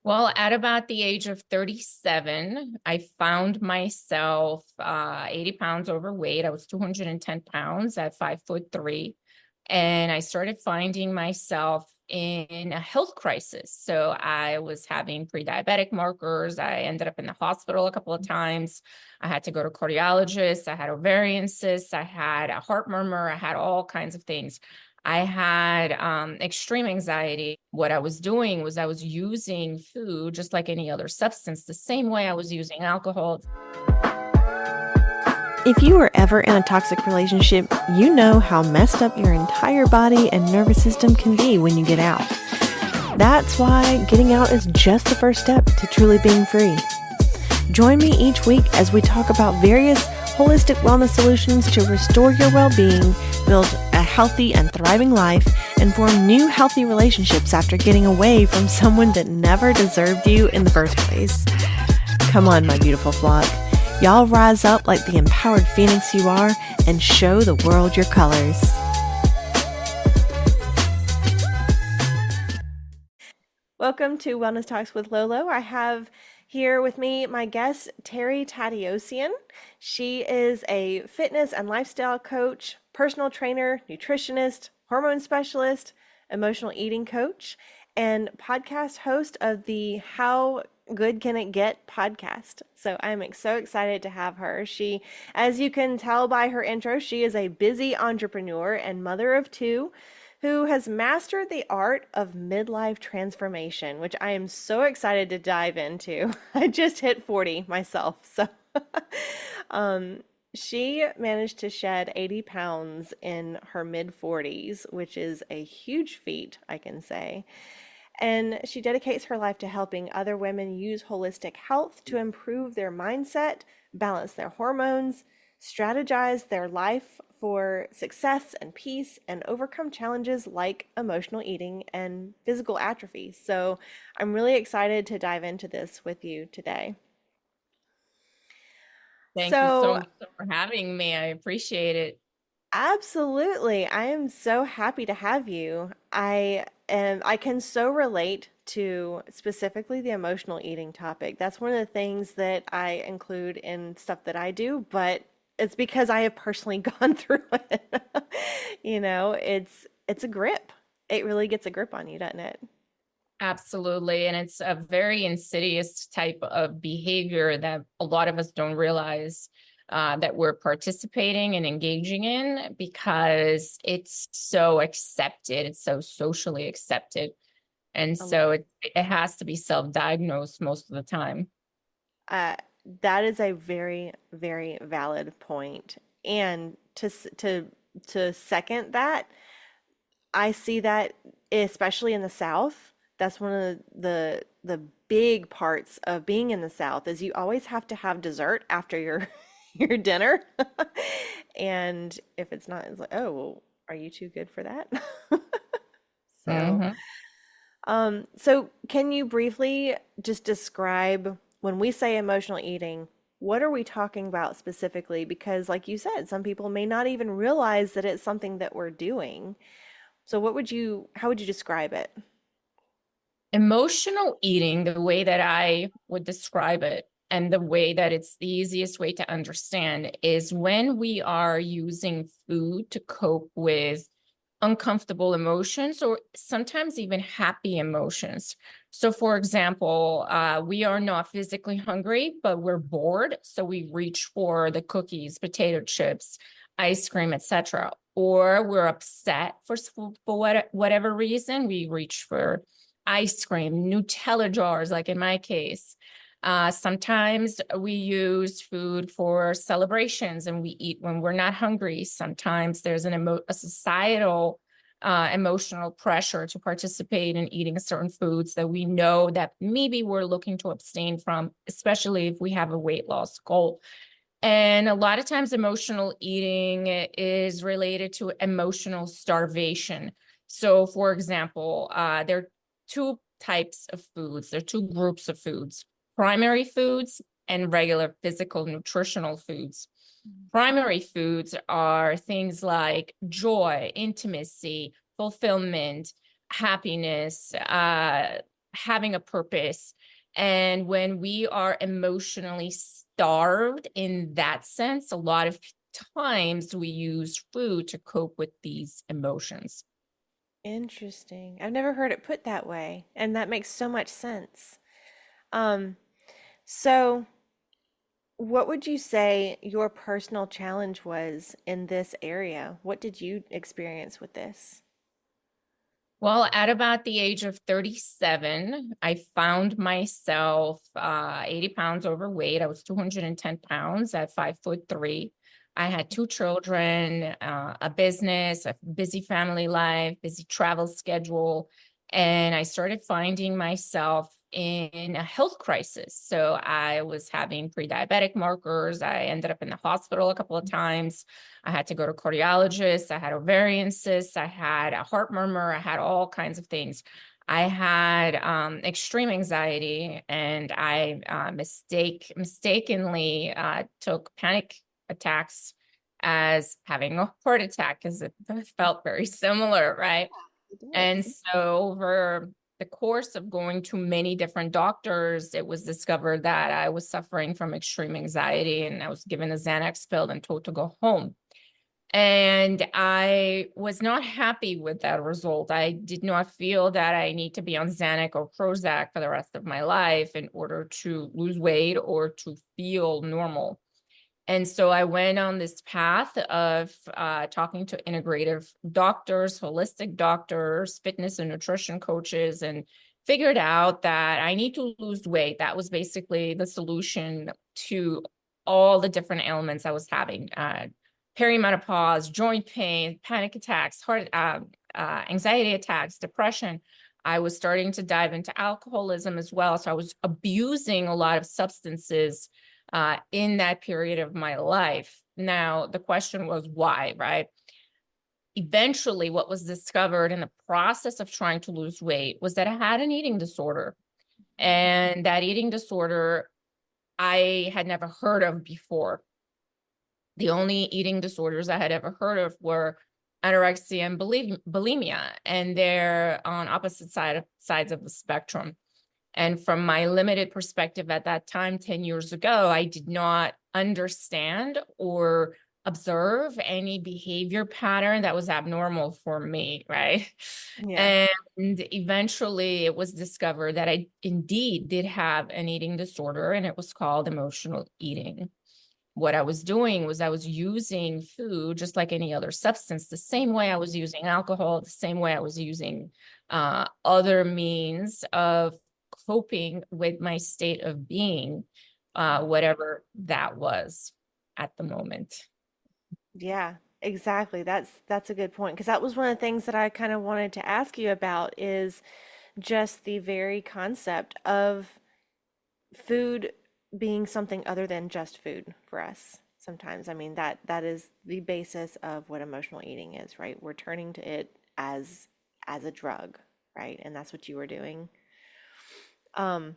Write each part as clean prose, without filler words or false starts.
Well, at about the age of 37, I found myself 80 pounds overweight. I was 210 pounds at 5'3". And I started finding myself in a health crisis. So I was having pre-diabetic markers. I ended up in the hospital a couple of times. I had to go to cardiologists. I had ovarian cysts. I had a heart murmur. I had all kinds of things. I had extreme anxiety. What I was doing was I was using food just like any other substance, the same way I was using alcohol. If you were ever in a toxic relationship, you know how messed up your entire body and nervous system can be when you get out. That's why getting out is just the first step to truly being free. Join me each week as we talk about various holistic wellness solutions to restore your well-being, build a healthy and thriving life, and form new healthy relationships after getting away from someone that never deserved you in the first place. Come on, my beautiful flock. Y'all rise up like the empowered phoenix you are and show the world your colors. Welcome to Wellness Talks with Lolo. I have here with me my guest, Terry Tateossian. She is a fitness and lifestyle coach, personal trainer, nutritionist, hormone specialist, emotional eating coach, and podcast host of the How Good Can It Get podcast. So I'm so excited to have her. She, as you can tell by her intro, she is a busy entrepreneur and mother of two who has mastered the art of midlife transformation, which I am so excited to dive into. I just hit 40 myself, so she managed to shed 80 pounds in her mid 40s, which is a huge feat, I can say. And she dedicates her life to helping other women use holistic health to improve their mindset, balance their hormones, strategize their life for success and peace, and overcome challenges like emotional eating and physical atrophy. So I'm really excited to dive into this with you today. Thank you so So, much for having me. I appreciate it. absolutely. I am so happy to have you. I can so relate to specifically the emotional eating topic. That's one of the things that I include in stuff that I do, but it's because I have personally gone through it. It's a grip. It really gets a grip on you, doesn't it? Absolutely. And it's a very insidious type of behavior that a lot of us don't realize that we're participating and engaging in because it's so accepted. It's so socially accepted. And Um, so it has to be self-diagnosed most of the time. uh, that is a very, very valid point. And to second that, I see that especially in the South. That's one of the big parts of being in the South is you always have to have dessert after your your dinner. And if it's not, it's like, oh, well, are you too good for that? So, Hmm. so can you briefly just describe when we say emotional eating, what are we talking about specifically? Because like you said, some people may not even realize that it's something that we're doing. So how would you describe it? Emotional eating, the way that I would describe it, and the way that it's the easiest way to understand is when we are using food to cope with uncomfortable emotions or sometimes even happy emotions. So, for example, we are not physically hungry, but we're bored. So we reach for the cookies, potato chips, ice cream, etc. Or we're upset for whatever reason, we reach for ice cream, Nutella jars, like in my case. Sometimes we use food for celebrations and we eat when we're not hungry. Sometimes there's a societal emotional pressure to participate in eating certain foods that we know that maybe we're looking to abstain from, especially if we have a weight loss goal. And a lot of times emotional eating is related to emotional starvation. So for example, there are two types of foods. There are two groups of foods: primary foods and regular physical nutritional foods. Primary foods are things like joy, intimacy, fulfillment, happiness, having a purpose. And when we are emotionally starved in that sense, a lot of times we use food to cope with these emotions. Interesting. I've never heard it put that way, and that makes so much sense. Um, so what would you say your personal challenge was in this area? What did you experience with this? Well, at about the age of 37, I found myself 80 pounds overweight. I was 210 pounds at 5'3". I had two children, a business, a busy family life, busy travel schedule, and I started finding myself in a health crisis. So I was having pre-diabetic markers. I ended up in the hospital a couple of times. I had to go to cardiologist. I had ovarian cysts. I had a heart murmur. I had all kinds of things. I had extreme anxiety, and I mistakenly took panic attacks as having a heart attack, because it felt very similar, right? It And does. so over the course of going to many different doctors, it was discovered that I was suffering from extreme anxiety, and I was given a Xanax pill and told to go home. And I was not happy with that result. I did not feel that I need to be on Xanax or Prozac for the rest of my life in order to lose weight or to feel normal. And so I went on this path of talking to integrative doctors, holistic doctors, fitness and nutrition coaches, and figured out that I need to lose weight. That was basically the solution to all the different ailments I was having. Perimenopause, joint pain, panic attacks, anxiety attacks, depression. I was starting to dive into alcoholism as well. So I was abusing a lot of substances in that period of my life. Now, the question was why, right? Eventually, what was discovered in the process of trying to lose weight was that I had an eating disorder. And that eating disorder I had never heard of before. The only eating disorders I had ever heard of were anorexia and bulimia, and they're on opposite sides of the spectrum. And from my limited perspective at that time, 10 years ago, I did not understand or observe any behavior pattern that was abnormal for me, right? Yeah. And eventually it was discovered that I indeed did have an eating disorder, and it was called emotional eating. What I was doing was I was using food just like any other substance, the same way I was using alcohol, the same way I was using other means of coping with my state of being, whatever that was at the moment. Yeah, exactly. That's a good point because that was one of the things that I kind of wanted to ask you about is just the very concept of food being something other than just food for us. Sometimes, I mean that is the basis of what emotional eating is, right? We're turning to it as a drug, right? And that's what you were doing. Um,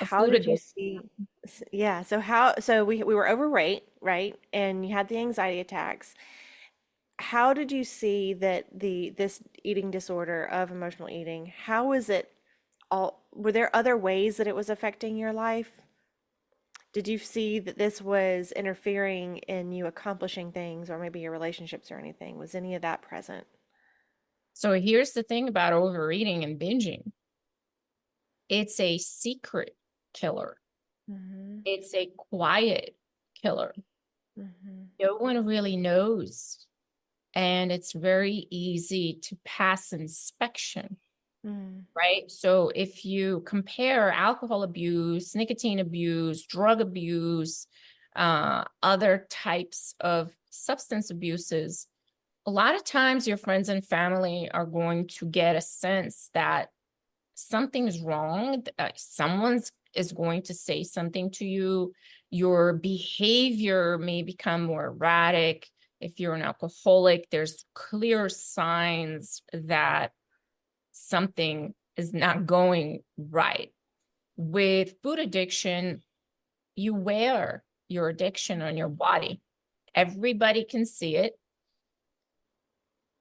A how food did you addiction. see? Yeah, so how so we were overweight, right? And you had the anxiety attacks. How did you see that this eating disorder of emotional eating, how was it all, were there other ways that it was affecting your life? Did you see that this was interfering in you accomplishing things or maybe your relationships or anything? Was any of that present? So here's the thing about overeating and binging. It's a secret killer. Mm-hmm. It's a quiet killer. Mm-hmm. No one really knows, and it's very easy to pass inspection, Mm. right? So if you compare alcohol abuse, nicotine abuse, drug abuse, other types of substance abuses, a lot of times your friends and family are going to get a sense that something's wrong. Someone's is going to say something to you. Your behavior may become more erratic. If you're an alcoholic, there's clear signs that something is not going right. With food addiction, you wear your addiction on your body. Everybody can see it,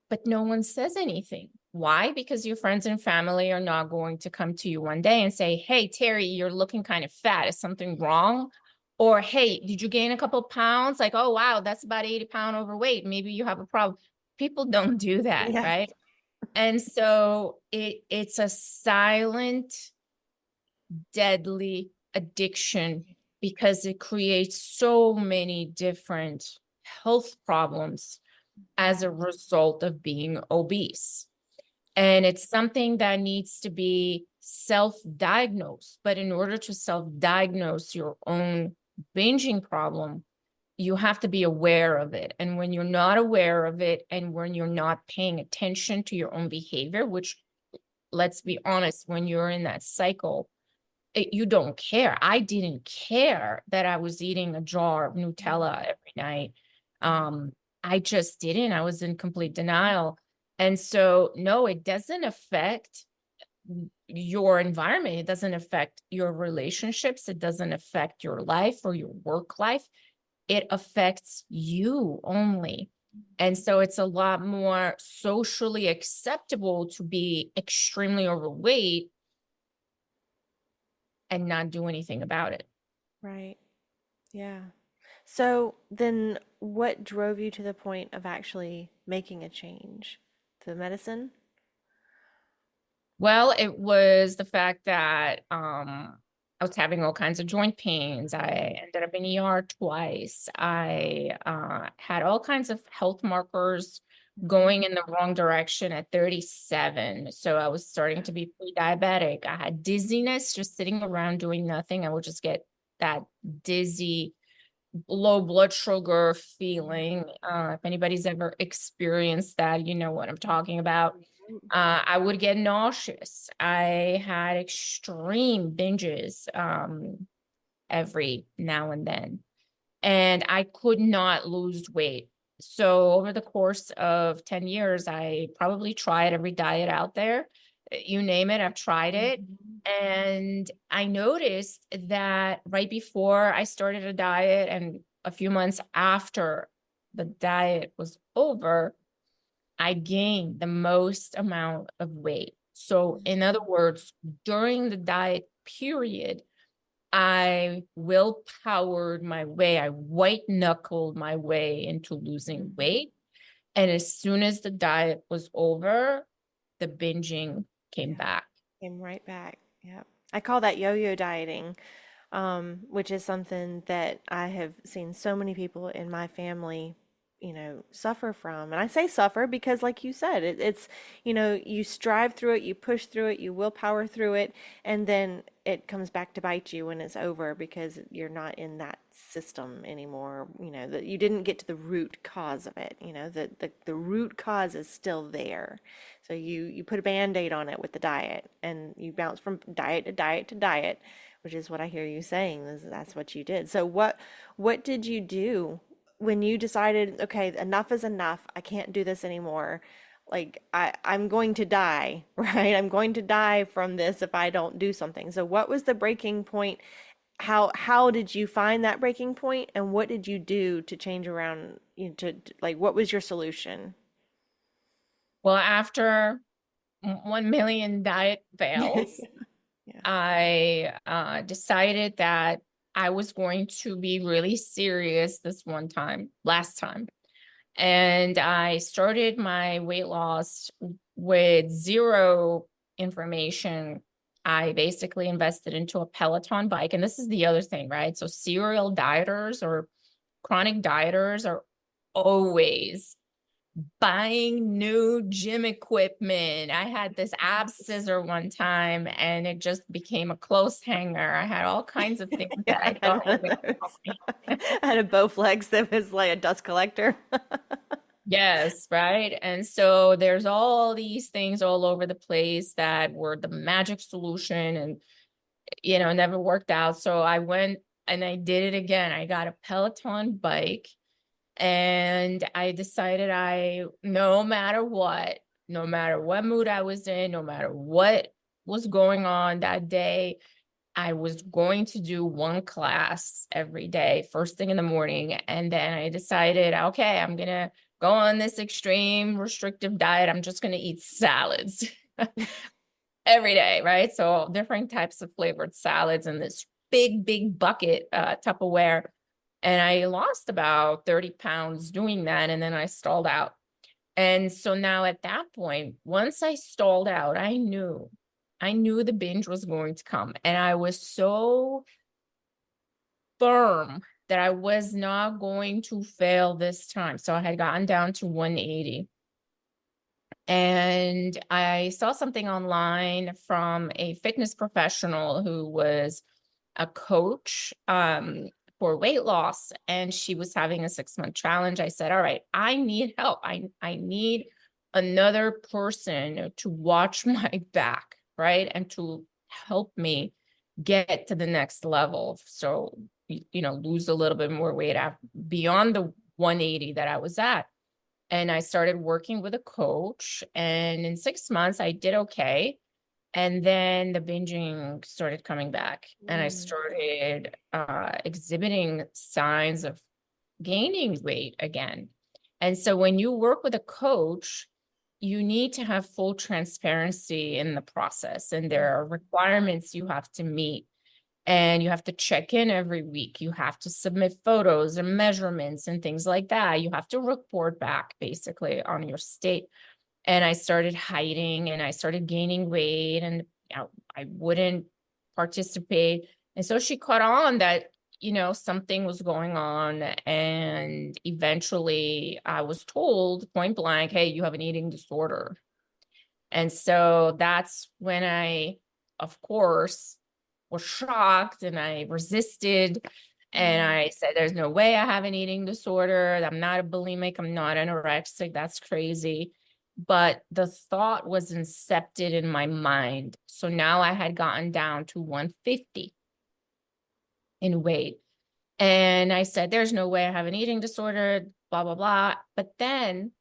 but no one says anything. Why? Because your friends and family are not going to come to you one day and say, hey, Terry, you're looking kind of fat. Is something wrong? Or, hey, did you gain a couple of pounds? Like, oh, wow, that's about 80-pound overweight. Maybe you have a problem. People don't do that, Yeah. right? And so it's a silent, deadly addiction because it creates so many different health problems as a result of being obese. And it's something that needs to be self-diagnosed. But in order to self-diagnose your own binging problem, you have to be aware of it. And when you're not aware of it, and when you're not paying attention to your own behavior, which, let's be honest, when you're in that cycle, you don't care. I didn't care that I was eating a jar of Nutella every night. I just didn't. I was in complete denial. And so, no, it doesn't affect your environment. It doesn't affect your relationships. It doesn't affect your life or your work life. It affects you only. And so it's a lot more socially acceptable to be extremely overweight and not do anything about it. Right. Yeah. So then what drove you to the point of actually making a change? The medicine? Well, it was the fact that I was having all kinds of joint pains. I ended up in ER twice. I had all kinds of health markers going in the wrong direction at 37. So I was starting to be pre-diabetic. I had dizziness just sitting around doing nothing. I would just get that dizzy, low blood sugar feeling. If anybody's ever experienced that, you know what I'm talking about. I would get nauseous. I had extreme binges every now and then, and I could not lose weight. So over the course of 10 years, I probably tried every diet out there. You name it, I've tried it. Mhm. And I noticed that right before I started a diet and a few months after the diet was over, I gained the most amount of weight. So, in other words, during the diet period, I willpowered my way, I white knuckled my way into losing weight. And as soon as the diet was over, the binging came Yeah. back. Came right back. Yeah. I call that yo-yo dieting, which is something that I have seen so many people in my family, suffer from. And I say suffer because, like you said, it's, you strive through it, you push through it, you willpower through it, and then it comes back to bite you when it's over because you're not in that system anymore. That you didn't get to the root cause of it. The root cause is still there. So you put a band-aid on it with the diet, and you bounce from diet to diet to diet, which is what I hear you saying. That's what you did. So what did you do when you decided, okay, enough is enough. I can't do this anymore. Like I'm going to die, right? I'm going to die from this if I don't do something. So what was the breaking point? How did you find that breaking point, and what did you do to change around, like what was your solution? Well, after 1 million diet fails, Yeah. I decided that I was going to be really serious this last time. And I started my weight loss with zero information. I basically invested into a Peloton bike. And this is the other thing, right? So serial dieters or chronic dieters are always buying new gym equipment. I had this ab scissor one time and it just became a clothes hanger. I had all kinds of things Yeah, that I I had thought one were of going to help those. me. I had a Bowflex that was like a dust collector. Yes, right. And so there's all these things all over the place that were the magic solution and, never worked out. So I went and I did it again. I got a Peloton bike and I decided no matter what mood I was in, no matter what was going on that day, I was going to do one class every day, first thing in the morning. And then I decided, okay, I'm going to go on this extreme restrictive diet. I'm just going to eat salads every day, right? So different types of flavored salads in this big bucket, Tupperware. And I lost about 30 pounds doing that. And then I stalled out. And so now at that point, once I stalled out, I knew the binge was going to come. And I was so firm that I was not going to fail this time. So I had gotten down to 180. And I saw something online from a fitness professional who was a coach for weight loss, and she was having a 6-month challenge. I said, all right, I need help. I need another person to watch my back, right? And to help me get to the next level. So, lose a little bit more weight beyond the 180 that I was at. And I started working with a coach, and in 6 months I did okay. And then the binging started coming back, and I started exhibiting signs of gaining weight again. And so when you work with a coach, you need to have full transparency in the process, and there are requirements you have to meet. And you have to check in every week. You have to submit photos and measurements and things like that. You have to report back basically on your state. And I started hiding, and I started gaining weight, and I wouldn't participate. And so she caught on that, something was going on. And eventually I was told point blank, hey, you have an eating disorder. And so that's when I, of course, was shocked, and I resisted. And I said, there's no way I have an eating disorder. I'm not a bulimic. I'm not anorexic. That's crazy. But the thought was incepted in my mind. So now I had gotten down to 150 in weight. And I said, there's no way I have an eating disorder, blah, blah, blah. But then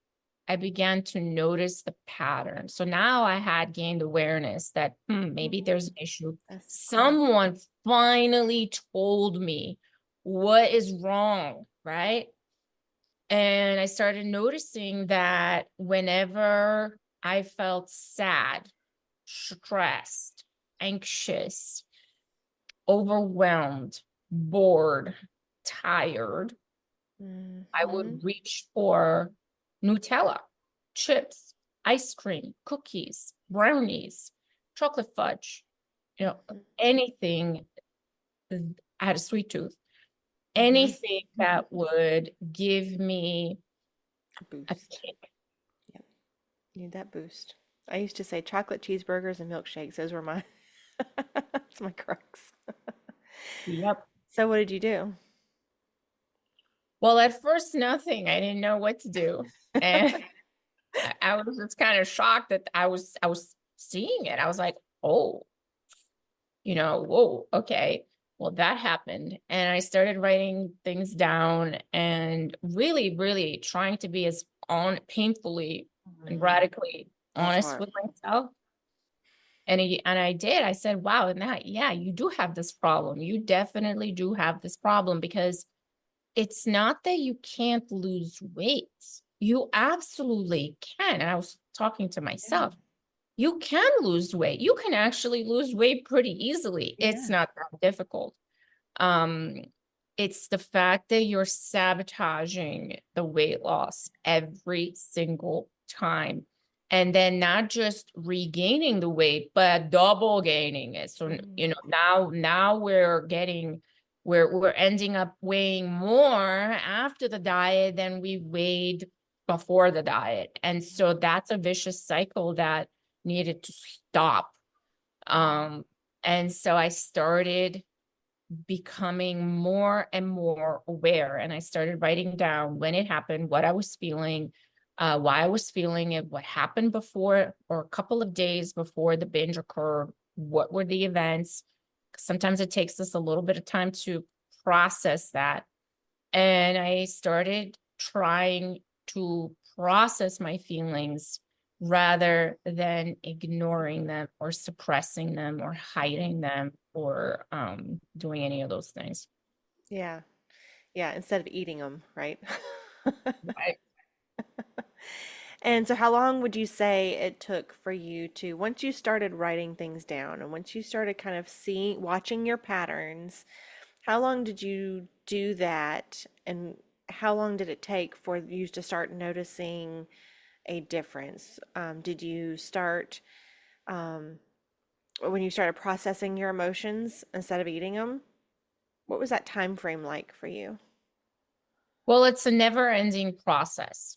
I began to notice the pattern. So now I had gained awareness that maybe there's an issue. Someone finally told me what is wrong, right? And I started noticing that whenever I felt sad, stressed, anxious, overwhelmed, bored, tired, I would reach for Nutella, chips, ice cream, cookies, brownies, chocolate fudge, anything. I had a sweet tooth. Anything that would give me A a boost. kick. Yep. Need that boost. I used to say chocolate cheeseburgers and milkshakes. Those were my that's my crux. Yep. So what did you do? Well, at first, nothing. I didn't know what to do. And I was just kind of shocked that I was seeing it. I was like, oh, whoa, okay. Well, that happened. And I started writing things down and really, really trying to be as painfully and radically That's honest hard. with myself. And I did. I said, wow, and yeah, you do have this problem. You definitely do have this problem, because it's not that you can't lose weight. You absolutely can. And I was talking to myself. You can lose weight. You can actually lose weight pretty easily. It's Yeah. not that difficult. Um, it's the fact that you're sabotaging the weight loss every single time. And then not just regaining the weight, but double gaining it. So, now we're ending up weighing more after the diet than we weighed before the diet. And so that's a vicious cycle that needed to stop. And so I started becoming more and more aware, and I started writing down when it happened, what I was feeling, why I was feeling it, what happened before or a couple of days before the binge occurred, what were the events. Sometimes it takes us a little bit of time to process that. And I started trying to process my feelings rather than ignoring them or suppressing them or hiding them or doing any of those things. Yeah. Yeah. Instead of eating them, right? Right. And so, how long would you say it took for you to, once you started writing things down and once you started kind of seeing, watching your patterns, how long did you do that? And how long did it take for you to start noticing a difference? Did you start um, when you started processing your emotions instead of eating them? What was that time frame like for you? Well, it's a never-ending process.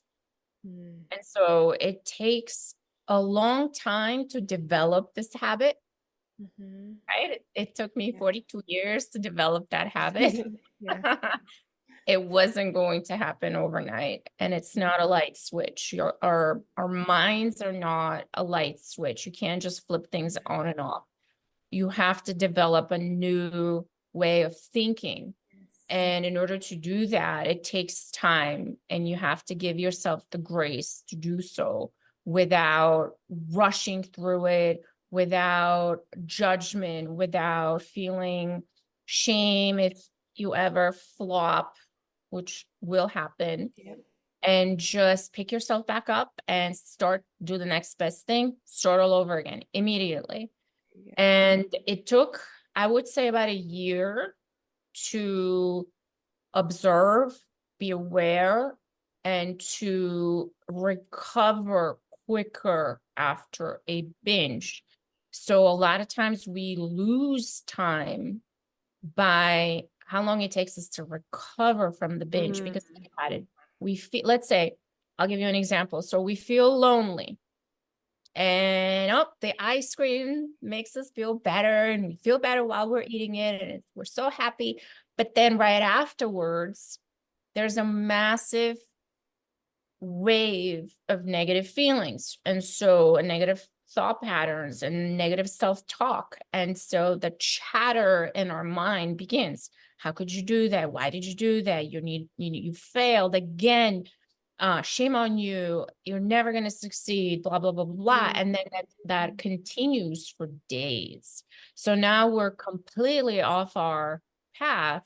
Mm. And so it takes a long time to develop this habit, Mhm. right? It took me Yeah. 42 years to develop that habit. Yeah. It wasn't going to happen overnight, and it's not a light switch. Our minds are not a light switch. You can't just flip things on and off. You have to develop a new way of thinking. Yes. And in order to do that, it takes time, and you have to give yourself the grace to do so without rushing through it, without judgment, without feeling shame if you ever flop, which will happen, Yep. and just pick yourself back up and do the next best thing, start all over again immediately. Yeah. And it took, I would say, about a year to observe, be aware, and to recover quicker after a binge. So a lot of times we lose time by how long it takes us to recover from the binge. Mm. Because think about it, we feel, let's say, I'll give you an example. So we feel lonely, and oh, the ice cream makes us feel better, and we feel better while we're eating it, and we're so happy. But then right afterwards, there's a massive wave of negative feelings. And so a negative thought patterns and negative self-talk. And so the chatter in our mind begins. How could you do that? Why did you do that? You failed again. Shame on you. You're never going to succeed, blah, blah, blah, blah, blah. Mm. And then that continues for days. So now we're completely off our path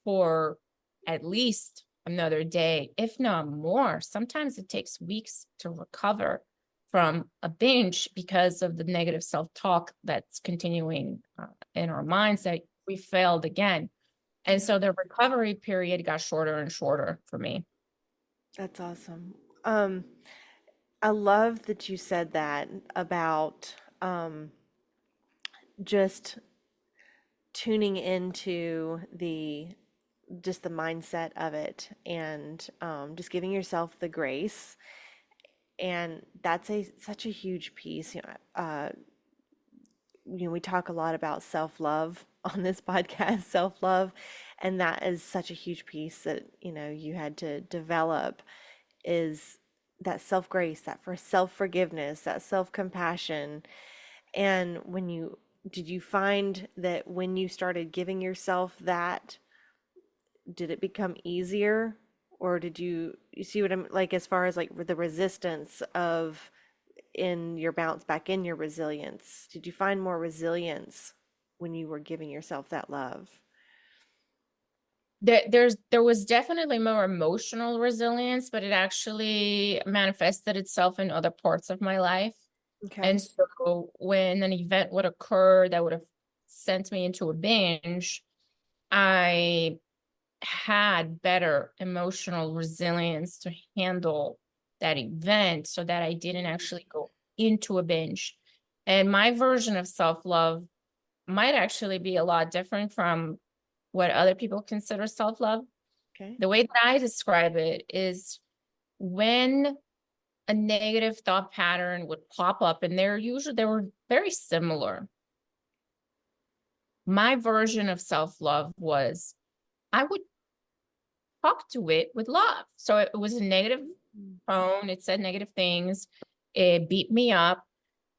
for at least another day, if not more. Sometimes it takes weeks to recover from a binge because of the negative self-talk that's continuing in our minds that we failed again. And Yeah. so the recovery period got shorter and shorter for me. That's awesome. Um, I love that you said that about just tuning into the just the mindset of it and just giving yourself the grace. And that's a such a huge piece. We talk a lot about self-love on this podcast, self-love, and that is such a huge piece that, you had to develop is that self-grace, that for self-forgiveness, that self-compassion. And did you find that when you started giving yourself that, did it become easier? Or did you see what I'm like as far as like the resistance of in your bounce back in your resilience? Did you find more resilience when you were giving yourself that love? There was definitely more emotional resilience, but it actually manifested itself in other parts of my life. And Okay. so when an event would occur that would have sent me into a binge, I had better emotional resilience to handle that event so that I didn't actually go into a binge. And my version of self-love might actually be a lot different from what other people consider self-love. Okay. The way that I describe it is when a negative thought pattern would pop up, and they were very similar. My version of self-love was I would talk to it with love. So it was a negative Mm. tone. It said negative things. It beat me up.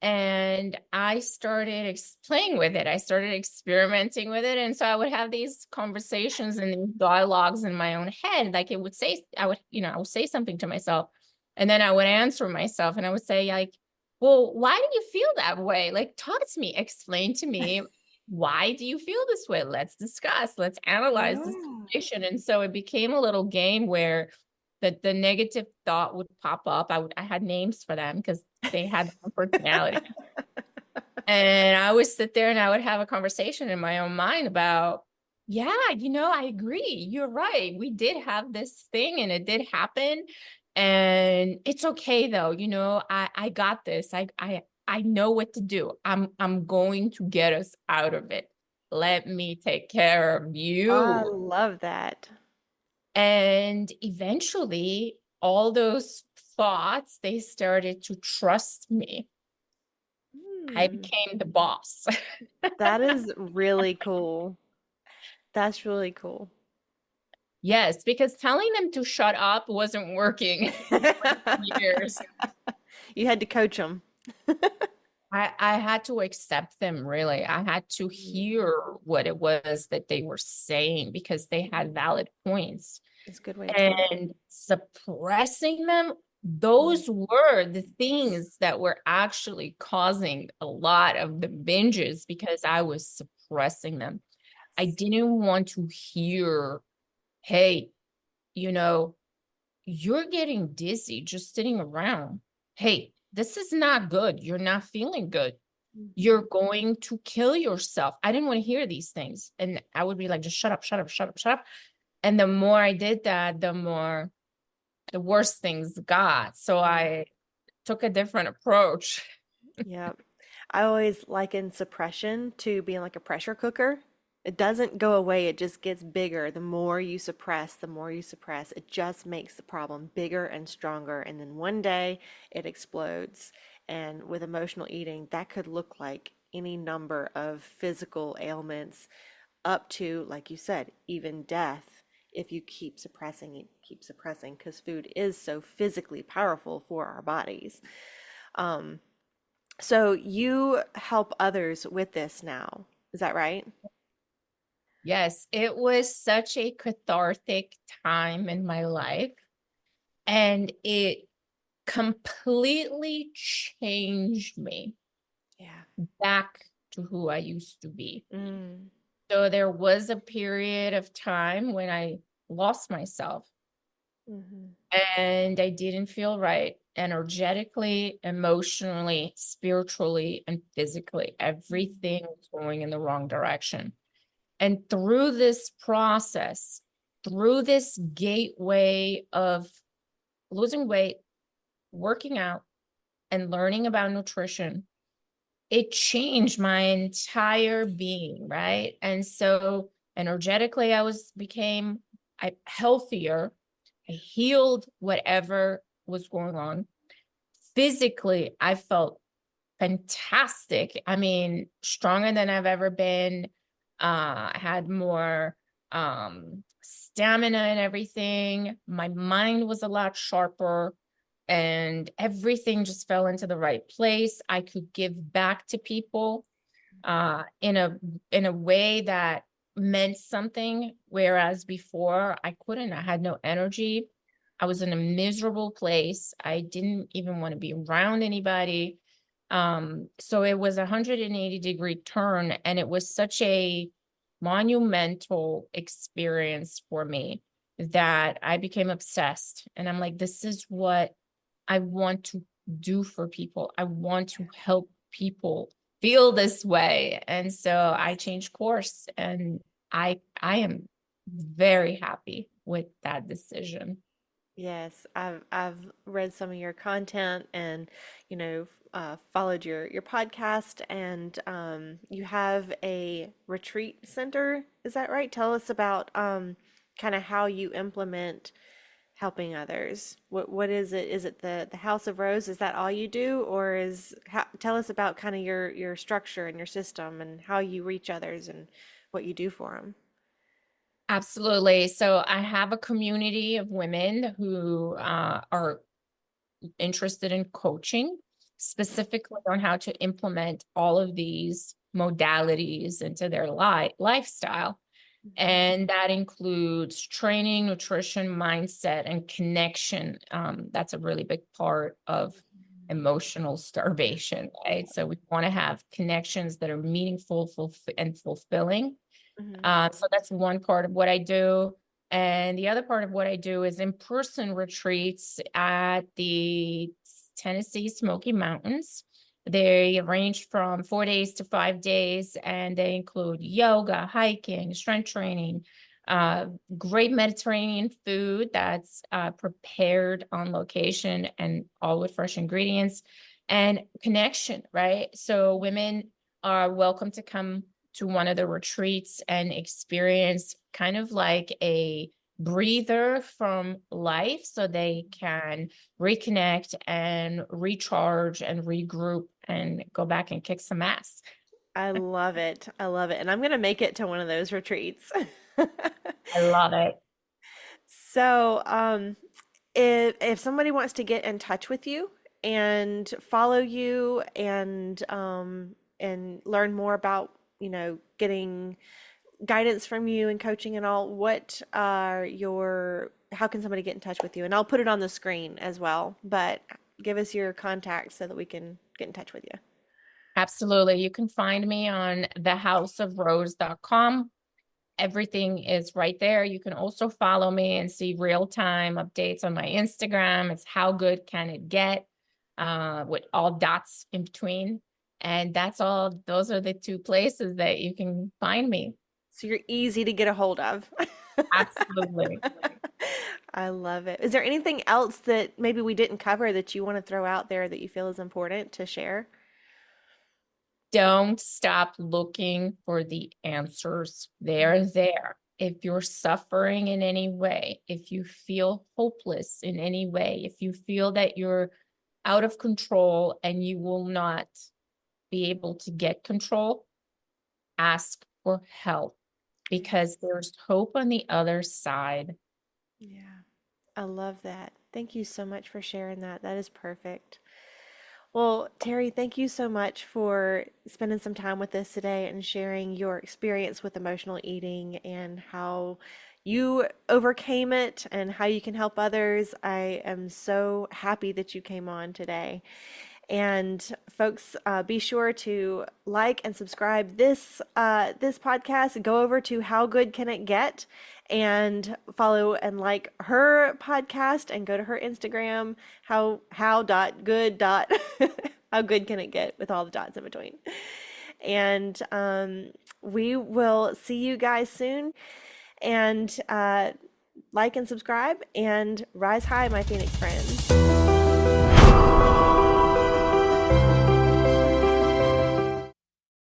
And I started playing with it. I started experimenting with it. And so I would have these conversations and these dialogues in my own head. Like it would say, I would say something to myself, and then I would answer myself, and I would say, like, well, why do you feel that way? Like, talk to me, explain to me, why do you feel this way? Let's discuss, let's analyze the Yeah. situation. And so it became a little game where the negative thought would pop up. I had names for them because they had a personality. And I would sit there and I would have a conversation in my own mind about, yeah, I agree. You're right. We did have this thing and it did happen. And it's okay though. I got this. I know what to do. I'm going to get us out of it. Let me take care of I you. love that. And eventually all those thoughts, they started to trust me. I Hmm. became the boss. That is really cool. That's really cool. Yes, because telling them to shut up wasn't working for years. You had to coach them. I had to accept them, really. I had to hear what it was that they were saying because they had valid points. It's a good way to say it. And suppressing them, Mm. those were the things that were actually causing a lot of the binges because I was suppressing them. I Yes. didn't want to hear, hey, you know, you're getting dizzy just sitting around. Hey, this is not good. You're not feeling good. Mhm. You're going to kill yourself. I didn't want to hear these things. And I would be like, just shut up, shut up, shut up, shut up. And the more I did that, the worse things got. So Yeah. I took a different approach. Yeah. I always liken suppression to being like a pressure cooker. It doesn't go away, it just gets bigger. The more you suppress, the more you suppress, it just makes the problem bigger and stronger. And then one day it explodes. And with emotional eating, that could look like any number of physical ailments, up to, like you said, even death if you keep suppressing, because food is so physically powerful for our bodies. Um, so you help others with this now. Is that right? Yes, it was such a cathartic time in my life. And it completely changed me Yeah. back to who I used to be. Mm. So there was a period of time when I lost myself Hmm. and I didn't feel right energetically, emotionally, spiritually, and physically. Everything was going in the wrong direction. And through this process, through this gateway of losing weight, working out, and learning about nutrition, it changed my entire being, right? And so energetically, became healthier. I healed whatever was going on. Physically, I felt fantastic. I mean, stronger than I've ever been. I had more stamina and everything. My mind was a lot sharper and everything just fell into the right place. I could give back to people in a way that meant something, whereas before I couldn't. I had no energy. I was in a miserable place. I didn't even want to be around anybody. So it was a 180-degree turn, and it was such a monumental experience for me that I became obsessed. And I'm like, this is what I want to do for people. I want to help people feel this way. And so I changed course and I am very happy with that decision. Yes, I've read some of your content and followed your podcast, and you have a retreat center. Is that right? Tell us about kind of how you implement helping others. What is it? Is it the House of Rose? Is that all you do, or tell us about kind of your structure and your system and how you reach others and what you do for them. Absolutely. So I have a community of women who are interested in coaching, specifically on how to implement all of these modalities into their lifestyle. And that includes training, nutrition, mindset, and connection. That's a really big part of emotional starvation, right? So we want to have connections that are meaningful, and fulfilling. Hmm. So that's one part of what I do. And the other part of what I do is in-person retreats at the Tennessee Smoky Mountains. They range from 4 days to 5 days, and they include yoga, hiking, strength training, great Mediterranean food that's prepared on location and all with fresh ingredients, and connection, right? So women are welcome to come to one of the retreats and experience kind of like a breather from life so they can reconnect and recharge and regroup and go back and kick some ass. I love it. I love it. And I'm going to make it to one of those retreats. I love it. So, if somebody wants to get in touch with you and follow you and learn more about, getting guidance from you and coaching and all, what are your how can somebody get in touch with you? And I'll put it on the screen as well, but give us your contacts so that we can get in touch with you. Absolutely. You can find me on thehouseofrose.com. Everything is right there. You can also follow me and see real-time updates on my Instagram. It's How Good Can It Get, with all dots in between. And that's all. Those are the two places that you can find me. So you're easy to get a hold of. Absolutely. I love it. Is there anything else that maybe we didn't cover that you want to throw out there that you feel is important to share? Don't stop looking for the answers. They're there. If you're suffering in any way, if you feel hopeless in any way, if you feel that you're out of control and you will not be able to get control, ask for help because there's hope on the other side. Yeah, I love that. Thank you so much for sharing that. That is perfect. Well, Terry, thank you so much for spending some time with us today and sharing your experience with emotional eating and how you overcame it and how you can help others. I am so happy that you came on today. And folks, be sure to like and subscribe this podcast. Go over to How Good Can It Get and follow and like her podcast and go to her Instagram. How dot good dot how good can it get with all the dots in between. And we will see you guys soon. And like and subscribe and rise high, my Phoenix friends.